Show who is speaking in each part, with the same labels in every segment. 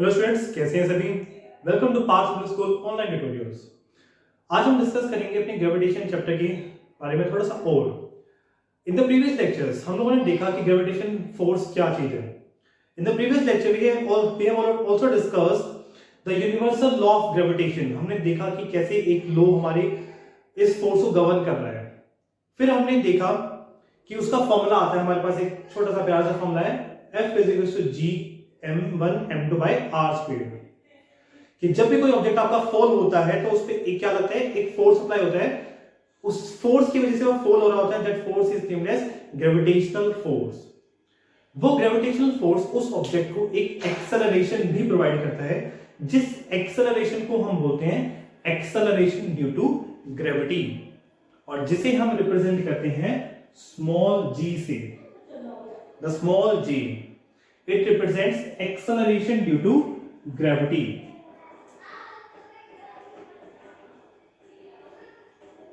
Speaker 1: Hello students, कैसे हैं सभी। Welcome to Parth school online tutorials. आज हम डिस्कस करेंगे अपने ग्रेविटेशन चैप्टर के बारे में थोड़ा सा और। इन द प्रीवियस लेक्चर्स हम लोगों ने देखा कि ग्रेविटेशन फोर्स क्या चीज है। In the previous lecture we have also discussed the universal law of gravitation. हमने देखा कि कैसे एक लॉ हमारे इस फोर्स को गवर्न कर रहा है। फिर हमने देखा कि उसका फॉर्मूला आता है, हमारे पास एक छोटा सा प्यारा सा फॉर्मूला है, F = G m1 m2 by r²। कि जब भी कोई ऑब्जेक्ट आपका फॉल होता है तो उस पे क्या लगता है, एक फोर्स अप्लाई होता है। उस फोर्स की वजह से वो फॉल हो रहा होता है। That force is named as gravitational force. वो ग्रेविटेशनल फोर्स उस ऑब्जेक्ट को एक एक्सेलरेशन भी प्रोवाइड करता है, जिस एक्सेलरेशन को हम बोलते हैं एक्सेलरेशन ड्यू टू ग्रेविटी, और जिसे हम रिप्रेजेंट करते हैं स्मॉल g से। The small g, it represents acceleration due to gravity।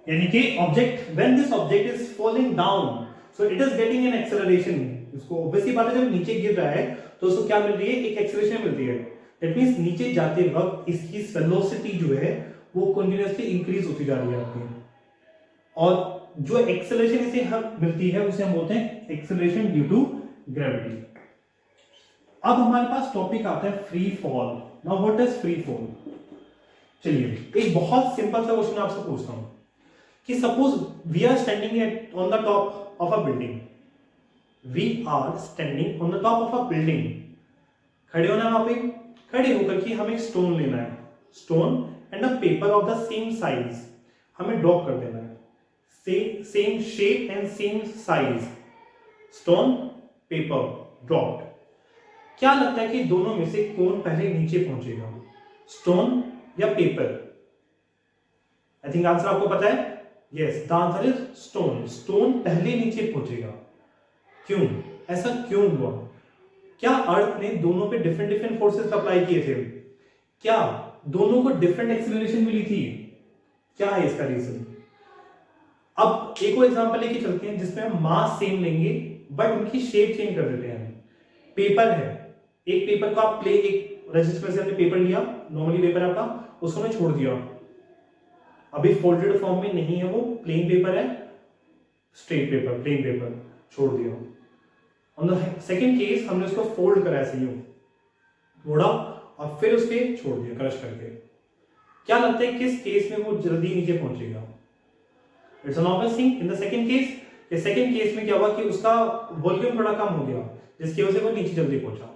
Speaker 1: यानी कि object, when this object is falling down, so it is getting an acceleration। इसको ऑब्वियसली बात है, जब नीचे गिर रहा है तो उसको क्या मिल रही है, एक एक्सेलरेशन मिलती है। दैट मींस नीचे जाते वक्त इसकी वेलोसिटी जो है वो कंटीन्यूअसली इंक्रीज होती जा रही है आपकी, और जो एक्सेलरेशन इसे हम मिलती है उसे हम बोलते हैं एक्सेलरेशन ड्यू टू ग्रेविटी। अब हमारे पास टॉपिक आता है free fall. Now what is free fall. चलिए एक बहुत सिंपल सा क्वेश्चन आपसे पूछता हूं कि suppose we are standing on the top of a building. We are standing on the top of a building. खड़े होना है वहां पे, खड़े होकर के हमें एक स्टोन लेना है। Stone and a paper of the same size हमें ड्रॉप कर देना है। Same shape and same size, stone paper dropped. क्या लगता है कि दोनों में से कौन पहले नीचे पहुंचेगा, स्टोन या पेपर। आई थिंक आंसर आपको पता है। Yes, the answer is stone. Stone पहले नीचे पहुंचेगा। क्यों, ऐसा क्यों हुआ। क्या अर्थ ने दोनों पे डिफरेंट डिफरेंट फोर्सेस अप्लाई किए थे, क्या दोनों को डिफरेंट एक्सेलरेशन मिली थी, क्या है इसका रीजन। अब एक और एग्जांपल लेके चलते हैं जिसमें हम मास सेम लेंगे बट उनकी शेप चेंज कर देते हैं। पेपर है, एक पेपर को आप एक रजिस्टर से आपने पेपर लिया, नॉर्मली पेपर आपका, उसको मैं छोड़ दिया। अभी फोल्डेड फॉर्म में नहीं है, वो प्लेन पेपर है, स्ट्रेट पेपर, प्लेन पेपर छोड़ दिया। ऑन द सेकंड केस हमने उसको फोल्ड करा ऐसे यूं मोड़ा और फिर उसके छोड़ दिया क्रश करके। क्या लगता है किस केस में वो जल्दी नीचे पहुंचेगा। It's an obvious thing. In the second case, ये सेकंड केस में क्या हुआ कि उसका वॉल्यूम थोड़ा कम हो गया, जिसकी वजह से वो नीचे जल्दी पहुंचा।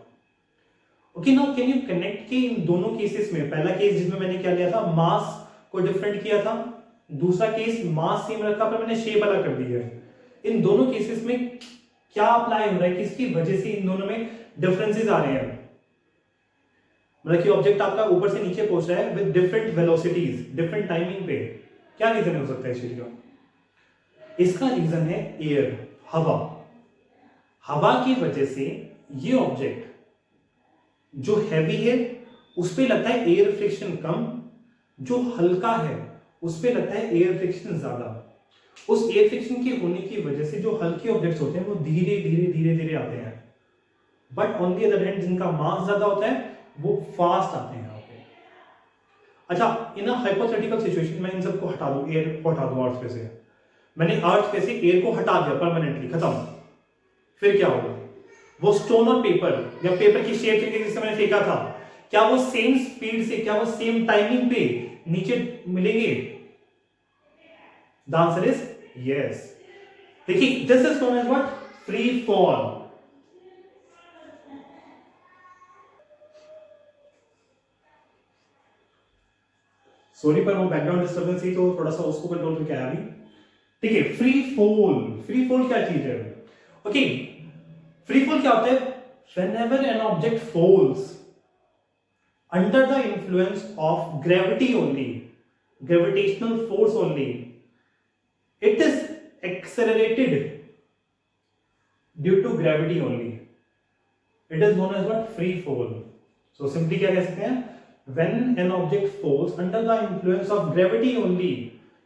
Speaker 1: Okay, now can you connect कि इन दोनों केसेस में, पहला केस जिसमें मैंने क्या लिया था, मास को डिफरेंट किया था, दूसरा केस मास सेम रखा पर मैंने शेप अलग कर दी है। इन दोनों केसेस में क्या अप्लाई हो रहा है, किसकी वजह से इन दोनों में डिफरेंसेस आ रहे हैं। मतलब कि ऑब्जेक्ट आपका ऊपर से नीचे पहुंच रहा है with different velocities, different timing पे। क्या रीजन हो सकता है इस चीज का। इसका रीजन है एयर, हवा। हवा की वजह से ये ऑब्जेक्ट जो हैवी है उस पे लगता है एयर फ्रिक्शन कम, जो हल्का है उस पे लगता है एयर फ्रिक्शन ज्यादा। उस एयर फ्रिक्शन के होने की वजह से जो हल्के ऑब्जेक्ट्स होते हैं वो धीरे धीरे धीरे धीरे आते हैं, but on the other hand जिनका मास ज्यादा होता है वो फास्ट आते हैं यहाँ पे। अच्छा, इन अ हाइपोथेटिकल सिचुएशन मैं इन सबको हटा दूं, एयर को हटा दूं अर्थ पे से, मैंने अर्थ पे से एयर को हटा दिया परमानेंटली, खत्म। फिर क्या होगा, वो स्टोन और पेपर या पेपर की शेप चेंज जिससे मैंने फेंका था, क्या वो सेम स्पीड से, क्या वो सेम टाइमिंग पे नीचे मिलेंगे। The answer is yes. देखिए, this is known as what, free fall. Sorry पर वो बैकग्राउंड डिस्टर्बेंस थी तो थोड़ा सा उसको कंट्रोल करके आया अभी। ठीक है, फ्री फॉल। फ्री फॉल क्या चीज है। ओके, फ्री फॉल क्या होता है, whenever an object falls under the influence of gravity only, gravitational force only, it is accelerated due to gravity only. It is known as what, free fall. So simply क्या कह सकते हैं, when an object falls under the influence of gravity only,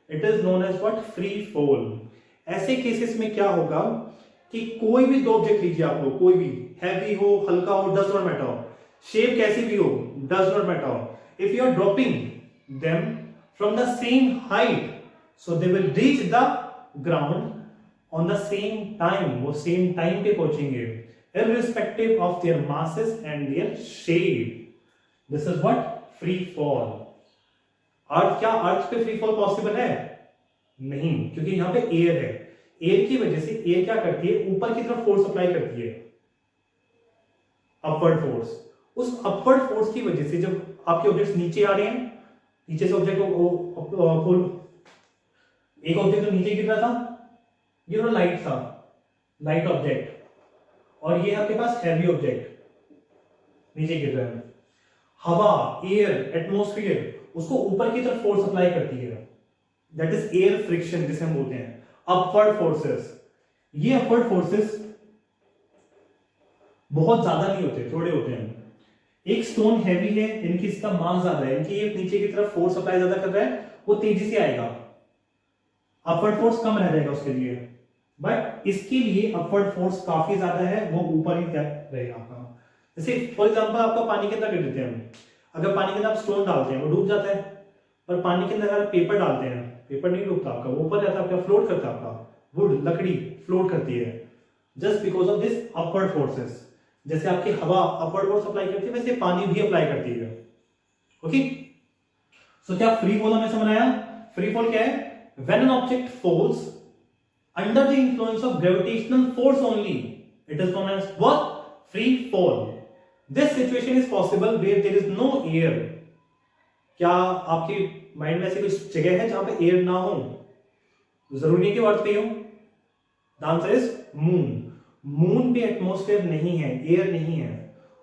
Speaker 1: it is known as what, free fall. ऐसे cases में क्या होगा कि कोई भी दो ऑब्जेक्ट लीजिए आप लोग, कोई भी हैवी हो हल्का हो, डज नॉट मैटर, शेप कैसी भी हो, does not matter, if you are dropping them from the same height, so they will reach the ground on the same time, वो सेम टाइम पे पहुंचेंगे, irrespective of their masses and their shape. This is what free fall. अर्थ, क्या अर्थ पे free fall possible है? नहीं, क्योंकि यहां पे एयर है। एयर की वजह से एयर क्या करती है, ऊपर की तरफ फोर्स अप्लाई करती है, अपवर्ड फोर्स। उस अपवर्ड फोर्स की वजह से जब आपके ऑब्जेक्ट्स नीचे आ रहे हैं, नीचे से ऑब्जेक्ट एक ऑब्जेक्ट तो नीचे गिर रहा था, ये तो लाइट था, लाइट ऑब्जेक्ट, और ये आपके पास हैवी ऑब्जेक्ट नीचे गिर रहा है। हवा, एयर, एटमॉस्फेयर उसको ऊपर की तरफ फोर्स अप्लाई करती है, दैट इज एयर फ्रिक्शन, जिसे हम बोलते हैं अपवर्ड फोर्सेस। ये अपवर्ड फोर्सेस बहुत ज्यादा नहीं होते, थोड़े होते हैं। एक स्टोन हैवी है, इनकी इसका मास ज्यादा है, इनकी ये नीचे की तरफ फोर्स अप्लाई ज्यादा कर रहा है, वो तेजी से आएगा, अपवर्ड फोर्स कम रह जाएगा उसके लिए, बट इसके लिए अपवर्ड फोर्स काफी ज्यादा है, वो ऊपर ही रहेगा आपका। जैसे फॉर एग्जांपल आपका पानी के अंदर गिर देते हैं, अगर पानी के अंदर आप स्टोन डालते हैं वो डूब जाता है, पर पानी के अंदर अगर पेपर डालते हैं, पेपर नहीं डूबता आपका, वो ऊपर जाता है, आपका फ्लोट करता है, आपका वुड, लकड़ी फ्लोट करती है, just because of this upward forces. जैसे आपकी हवा अपवर्ड फोर्स अप्लाई करती है, वैसे पानी भी अप्लाई करती है। ओके, सो क्या फ्री फॉल हमें समझ आया? फ्री फॉल क्या है? When an object falls under the influence of gravitational force only, it is known as what? Free fall. This situation is possible where there is no air. क्या आपके mind में ऐसी कोई जगह है जहां पे एयर ना हो? जरूरी नहीं कि अर्थ पे हो। The answer is moon. Moon पे एटमॉस्फेयर नहीं है, एयर नहीं है,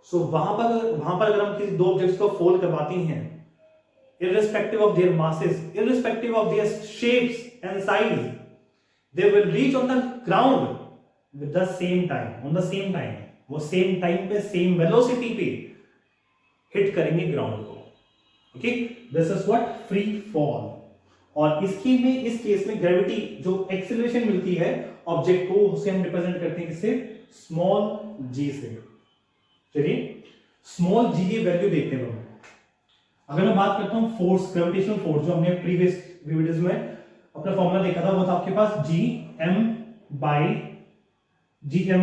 Speaker 1: सो वहां पर अगर हम किसी दो ऑब्जेक्ट्स को फॉल करवाते हैं, irrespective of their masses, irrespective of their shapes and size, they will reach on the ground with the same time, on the same time, वो सेम टाइम पे सेम वेलोसिटी पे हिट करेंगे ground को। Okay, this is what free fall. और इसकी में इस case में ग्रेविटी जो एक्सेलरेशन मिलती है ऑब्जेक्ट को, उसे हम रिप्रेजेंट करते हैं किससे? स्मॉल जी से। चलिए स्मॉल जी की वैल्यू देखते हैं हम। अगर मैं बात करता हूं फोर्स, ग्रेविटेशनल फोर्स, जो हमने प्रीवियस वीडियोस में अपना फॉर्मूला देखा था, वो था आपके पास G M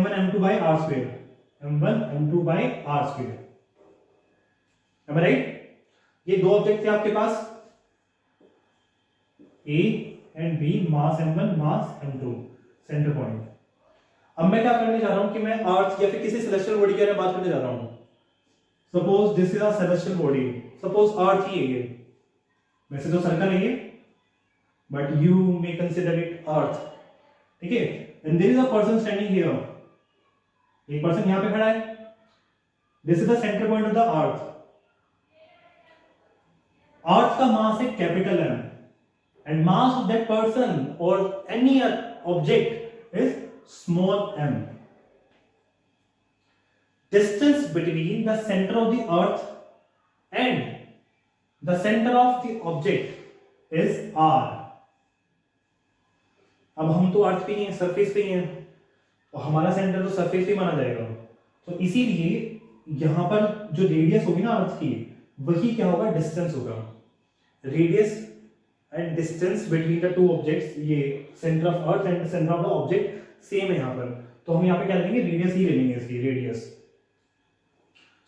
Speaker 1: one M two by R square, m1 m2 by R square, am I right? ये दो ऑब्जेक्ट थे आपके पास, A and B, mass m1 mass m2, centre point. अब मैं क्या करने जा रहा हूं कि मैं अर्थ या फिर किसी सेलेस्टियल बॉडी के बारे में बात करने जा रहा हूं। Suppose this is a celestial body, suppose Earth ही है ये, वैसे तो सर्कल है ये, but you may consider it earth, ठीक है? and there is a person standing here, एक पर्सन यहां पे खड़ा है, this is the center point of the earth, अर्थ का मास है capital M, and mass of that person or any object is small m. Distance between the center of the earth and the center of the object is r. अब हम तो अर्थ पे ही हैं, surface पे ही हैं, और हमारा सेंटर तो सरफेस पे माना जाएगा, तो इसीलिए यहां पर जो रेडियस होगी ना अर्थ की, वही क्या होगा? डिस्टेंस होगा। Radius and distance between the two objects, ये centre of Earth and centre of the object same है यहां पर, तो हम यहां पे क्या लेंगे? रेडियस ही ले लेंगे इसकी, radius.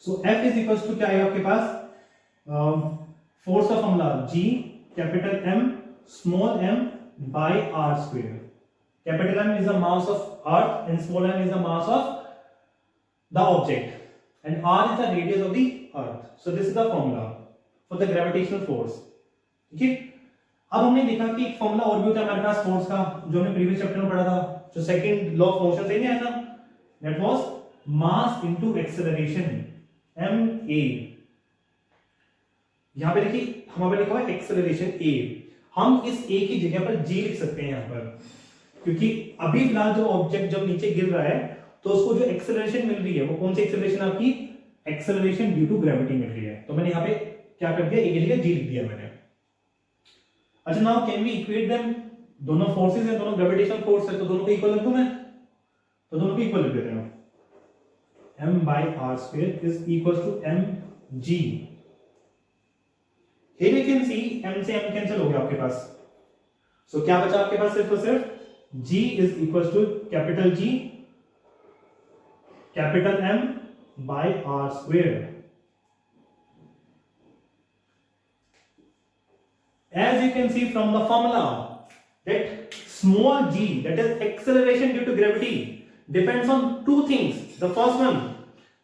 Speaker 1: So F is equal to क्या है आपके पास? फोर्स का formula G capital M small m by r square. Capital M is the mass of earth and small m is the mass of the object, and r is the radius of the earth. So this is the formula for the gravitational force. ठीक है? अब हमने देखा कि एक formula और भी होता है हमारे पास फोर्स का, जो हमने प्रीवियस चैप्टर में पढ़ा था, जो सेकंड लॉ ऑफ मोशन से नहीं आया था, that was mass into acceleration, ma। यहां पे देखिए हमारे लिखा हुआ है एक्सेलरेशन a, हम इस a की जगह पर g लिख सकते हैं यहां पर, क्योंकि अभी फिलहाल जो ऑब्जेक्ट जब नीचे गिर रहा है तो उसको जो एक्सेलरेशन मिल रही है वो कौन सी एक्सेलरेशन? आपकी एक्सेलरेशन ड्यू टू ग्रेविटी मिल रही है। तो मैंने यहां पे क्या कर दिया? a की जगह g लिख दिया मैंने। अच्छा, now can we equate them? दोनों फोर्सेस हैं, दोनों ग्रेविटेशनल फोर्स है, तो दोनों को इक्वल लिख दूं मैं? तो दोनों को इक्वल लिख देते हैं। m by r square is equals to mg. Here you can see m से m कैंसिल हो गया आपके पास, सो क्या बचा आपके पास सिर्फ और सिर्फ g is equals to capital G capital M by r square. As you can see from the formula that small g, that is acceleration due to gravity, depends on two things. The first one,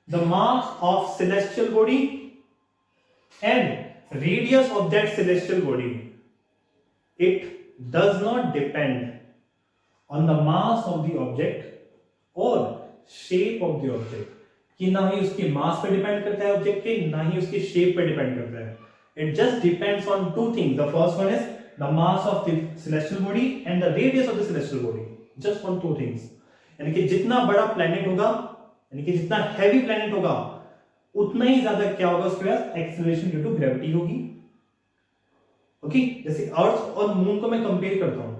Speaker 1: the mass of celestial body and radius of that celestial body. It does not depend on the mass of the object or shape of the object. कि ना ही उसकी मास पे depend करता है object के, ना ही उसकी shape पे डिपेंड करता है. It just depends on two things. The first one is the mass of the celestial body and the radius of the celestial body. Just on two things. यानी कि जितना बड़ा प्लैनेट होगा, यानी कि जितना हैवी प्लैनेट होगा, उतना ही ज्यादा क्या होगा उसके पास एक्सेलरेशन ड्यू टू ग्रेविटी होगी. ओके, जैसे अर्थ और मून को मैं कंपेयर करता हूं.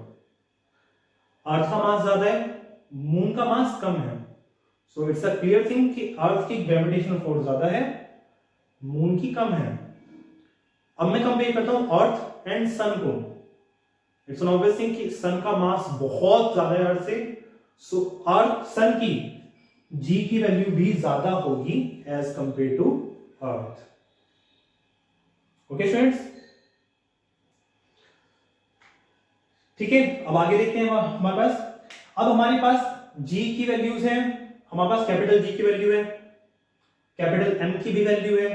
Speaker 1: अर्थ का मास ज्यादा है, मून का मास कम है. So it's a clear thing कि अर्थ की ग्रेविटेशनल फोर्स ज्यादा है, मून की कम है. अब मैं कंपेयर करता हूं अर्थ एंड सन को. इट्स एन ऑब्वियस थिंग कि सन का मास बहुत ज्यादा है अर्थ से, सो अर्थ सन की जी की वैल्यू भी ज्यादा होगी as compare to earth. Okay students, ठीक है. अब आगे देखते हैं हमारे पास. अब हमारे पास जी की वैल्यूज हैं, हमारे पास कैपिटल जी की वैल्यू है, कैपिटल एम की भी वैल्यू है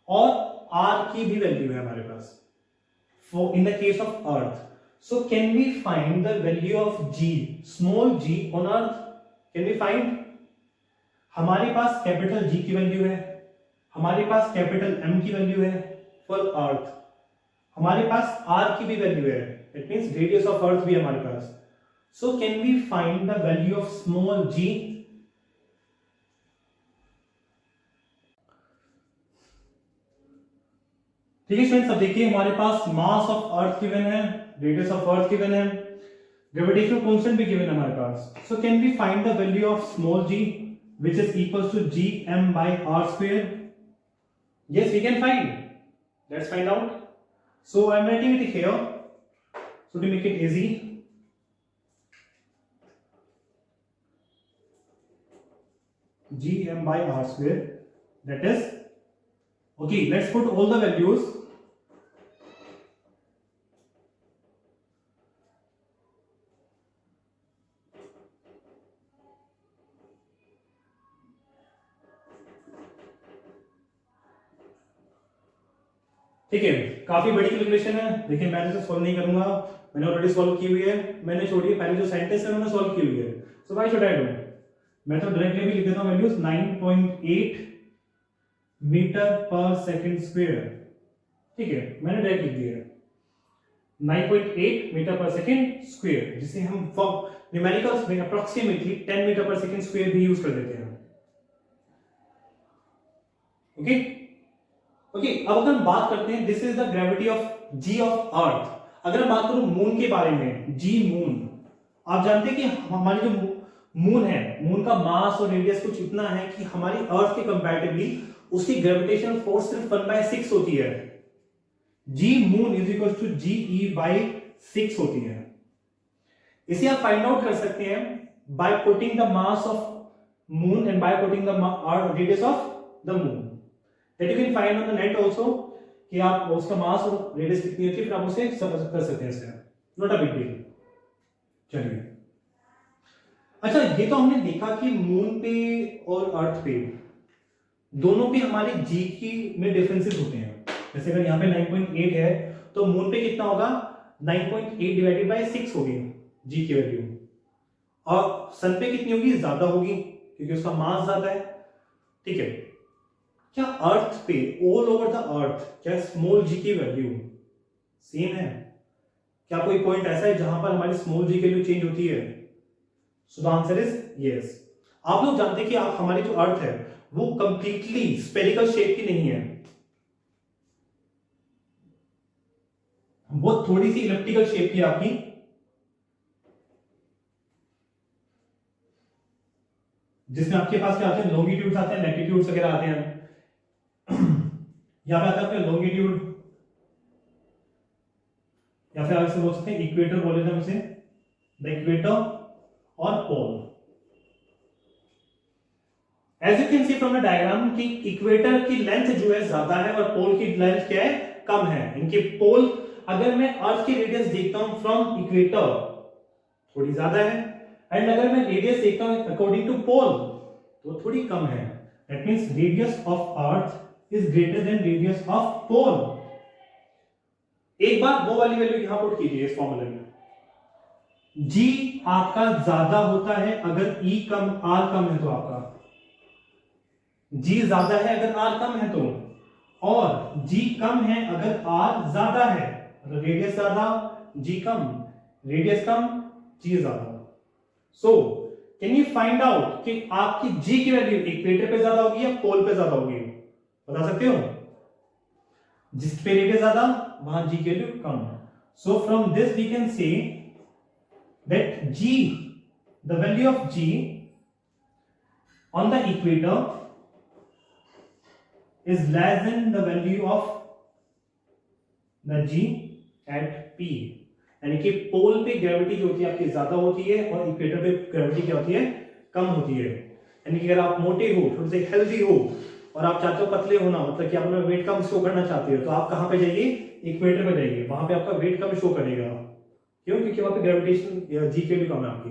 Speaker 1: और आर की भी वैल्यू है हमारे पास for in the case of Earth. So can we find the value of g, small g on Earth? Can we find? हमारे पास कैपिटल जी की वैल्यू है, हमारे पास कैपिटल एम की वैल्यू है फॉर अर्थ, हमारे पास आर की भी वैल्यू है. It means radius of Earth भी है हमारे पास. So can we find the value of small g? ठीक है स्टूडेंट्स, अब देखिए हमारे पास मास ऑफ अर्थ गिवन है, रेडियस ऑफ अर्थ गिवन है, ग्रेविटेशनल कांस्टेंट भी गिवन है हमारे पास. So can we find the value of small g which is equals to G M by R square? Yes, we can find. Let's find out. So I am writing it here so to make it easy. G M by R square, that is, okay, let's put all the values. ठीक है, काफी बड़ी calculation है. देखिए मैं इसे solve नहीं करूंगा, मैंने ऑलरेडी सॉल्व की हुई है. मैंने छोड़िए पहले जो सेंटेंस है उन्होंने सॉल्व की हुई है. So why should I do? मैं तो डायरेक्टली भी लिख देता हूं वैल्यूज 9.8 मीटर पर सेकंड स्क्वायर. ठीक है, मैंने डायरेक्ट लिख दिया 9.8 मीटर पर सेकंड स्क्वायर, जिसे हम न्यूमेरिकल्स में अप्रोक्सीमेटली 10 मीटर पर सेकंड स्क्वायर भी यूज कर देते हैं. ओके ओके, अब अगर हम बात करते हैं, this is the gravity of G of earth. अगर मैं बात करूं मून के बारे में, जी मून, आप जानते हैं कि हमारी जो मून है, मून का मास और रेडियस कुछ इतना है कि हमारी अर्थ के कंपैरेटिवली उसकी ग्रेविटेशनल फोर्स सिर्फ 1/6 होती है. G moon is equal to g E by 6 होती है. इसे आप फाइंड आउट कर सकते हैं by putting the mass of moon and by putting the radius of the moon. That you can find on the net also कि आप उसका मास और रेडियस कितनी होती है, फिर आप उसे कर सकते हैं. इससे नॉट अ बिग डील. चलिए, अच्छा ये तो हमने देखा कि मून पे और अर्थ पे दोनों पे हमारे जी की में डिफरेंसेस होते हैं. जैसे अगर यहाँ पे 9.8 है तो मून पे कितना होगा? 9.8 डिवाइडेड बाय 6 होगी जी की वैल्यू, और सन पे कितनी होगी? ज्यादा होगी क्योंकि उसका मास ज्यादा है. ठीक है, क्या अर्थ पे ऑल ओवर द अर्थ क्या स्मॉल जी की वैल्यू सेम है? क्या कोई पॉइंट ऐसा है जहां पर हमारी स्मॉल जी की वैल्यू चेंज होती है? So the answer is yes. आप लोग जानते हैं कि आप हमारी जो अर्थ है वो कंप्लीटली स्फेरिकल शेप की नहीं है, वो थोड़ी सी इलिप्टिकल शेप की आपकी. जिसमें आपके पास क्या आते हैं, लॉन्गिट्यूड्स आते हैं, लैटिट्यूड्स वगैरह आते हैं। यहाँ पे आता है आपका लॉन्गिट्यूड, या फिर आप इसे बोल सकते हैं इक्वेटर बोले थे इसे, द इक्वेटर और pole. As you can see from the diagram कि इक्वेटर की लेंथ जो है ज्यादा है और पोल की लेंथ क्या है, कम है। इनके पोल, अगर मैं अर्थ की रेडियस देखता हूं फ्रॉम इक्वेटर थोड़ी ज्यादा है, एंड अगर मैं रेडियस देखता हूं अकॉर्डिंग टू पोल तो थोड़ी कम है। That means radius of Earth is greater than radius of pole. एक बार वो वाली वैल्यू यहां पुट कीजिए इस फॉर्मूले में। G आपका ज्यादा होता है अगर E कम, R कम है तो आपका G ज्यादा है अगर R कम है तो, और G कम है अगर R ज्यादा है। रेडियस ज्यादा, G कम, रेडियस कम, G ज्यादा। So can you find out कि आपकी G की वैल्यू इक्वेटर पे ज्यादा होगी या पोल पे ज्यादा होगी, बता सकते हो? जिस पे रेडियस ज्यादा वहां G की वैल्यू कम। So from this we can say that G, the value of G on the equator is less than the value of the G at P। यानी कि पोल पे ग्रेविटी जो होती है आपकी ज्यादा होती है और इक्वेटर पे ग्रेविटी क्या होती है, कम होती है। यानी कि अगर आप मोटे हो, थोड़े से हेल्दी हो और आप चाहते हो पतले होना, मतलब कि आप अपना वेट कम शो करना चाहते हो, तो आप कहां पे जाइए, इक्वेटर पे जाइए, वहां पे आपका वेट कम शो करेगा। क्यों? क्योंकि वहां पे ग्रेविटेशन जी के भी कम है आपकी।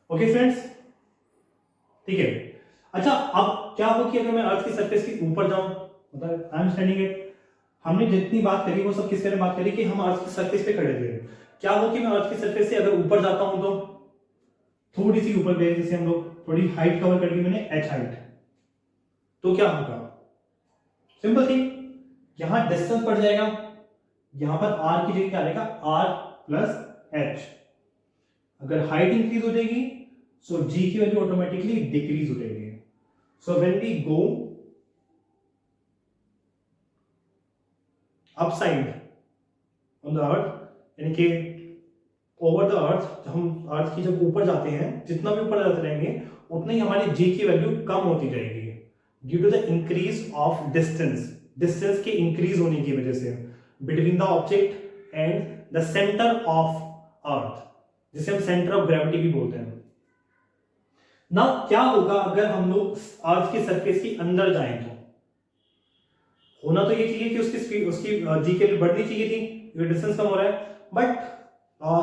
Speaker 1: ओके फ्रेंड्स, ठीक है। अच्छा, अब क्या हो कि अगर मैं अर्थ की सरफेस के ऊपर जाऊं, मतलब आई एम स्टैंडिंग इट, हमने जितनी बात करी वो सब किस बारे में बात करी कि हम अर्थ की सरफेस पे खड़े थे। क्या हो कि मैं अर्थ की सरफेस से अगर ऊपर जाता हूं तो थोड़ी सी ऊपर गए, जैसे हम लोग थोड़ी हाइट कवर कर ली मैंने, h हाइट, तो क्या होगा? सिंपल थी, यहां डिस्टेंस बढ़ जाएगा, यहां पर r की जगह क्या आएगा, r प्लस h। अगर हाइट इंक्रीज हो जाएगी सो g की वैल्यू ऑटोमेटिकली डिक्रीज हो जाएगी। So when we go upside on the earth, यानी कि ओवर द अर्थ, हम अर्थ की जब ऊपर जाते हैं, जितना भी ऊपर जाते रहेंगे उतना ही हमारी g की वैल्यू कम होती जाएगी due to the increase of distance, distance के इंक्रीज होने की वजह से between the object and the centre of earth, जिसे हम सेंटर ऑफ ग्रेविटी भी बोलते हैं। नाउ क्या होगा अगर हम लोग अर्थ की सरफेस के अंदर जाएं, तो होना तो ये चाहिए कि उसकी जी के लिए बढ़नी चाहिए थी, ये डिस्टेंस कम हो रहा है, बट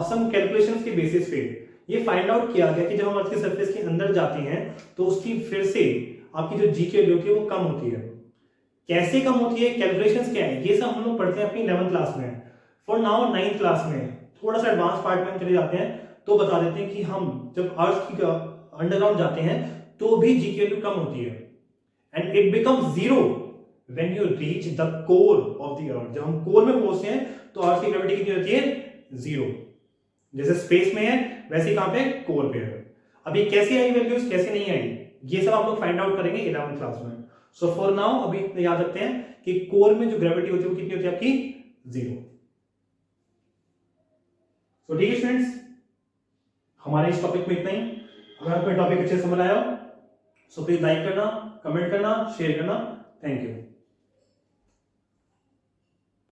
Speaker 1: सम कैलकुलेशंस के बेसिस पे ये फाइंड आउट किया गया कि जब हम अर्थ की सरफेस के अंदर जाते हैं तो उसकी फिर से आपकी जो जी की वैल्यू होती है वो कम होती है। कैसे कम होती है, कैलकुलेशंस क्या है, ये सब हम लोग पढ़ते हैं अपनी 11th क्लास में। फॉर नाउ 9th क्लास में थोड़ा सा एडवांस पार्ट में चले जाते हैं तो बता देते हैं कि हम जब अर्थ की अंडरग्राउंड जाते हैं तो भी जी की वैल्यू कम होती है, and it becomes zero when you reach the core of the earth. जब हम कोर में पहुंचते हैं तो अर्थ की ग्रेविटी कितनी होती है, जीरो। जैसे स्पेस में है वैसे कहां पे, कोर पे है। अब ये कैसे आई वैल्यूज, कैसे नहीं आई, ये सब आप लोग फाइंड आउट करेंगे 11th क्लास में। सो फॉर नाउ अभी याद रखते हैं कि कोर में जो ग्रेविटी होती है वो कितनी होती है आपकी, जीरो। सो ठीक है स्टूडेंट्स, हमारे इस टॉपिक में इतना ही। अगर आपको टॉपिक अच्छे समझ आया हो सो प्लीज लाइक करना, कमेंट करना, शेयर करना। Thank you.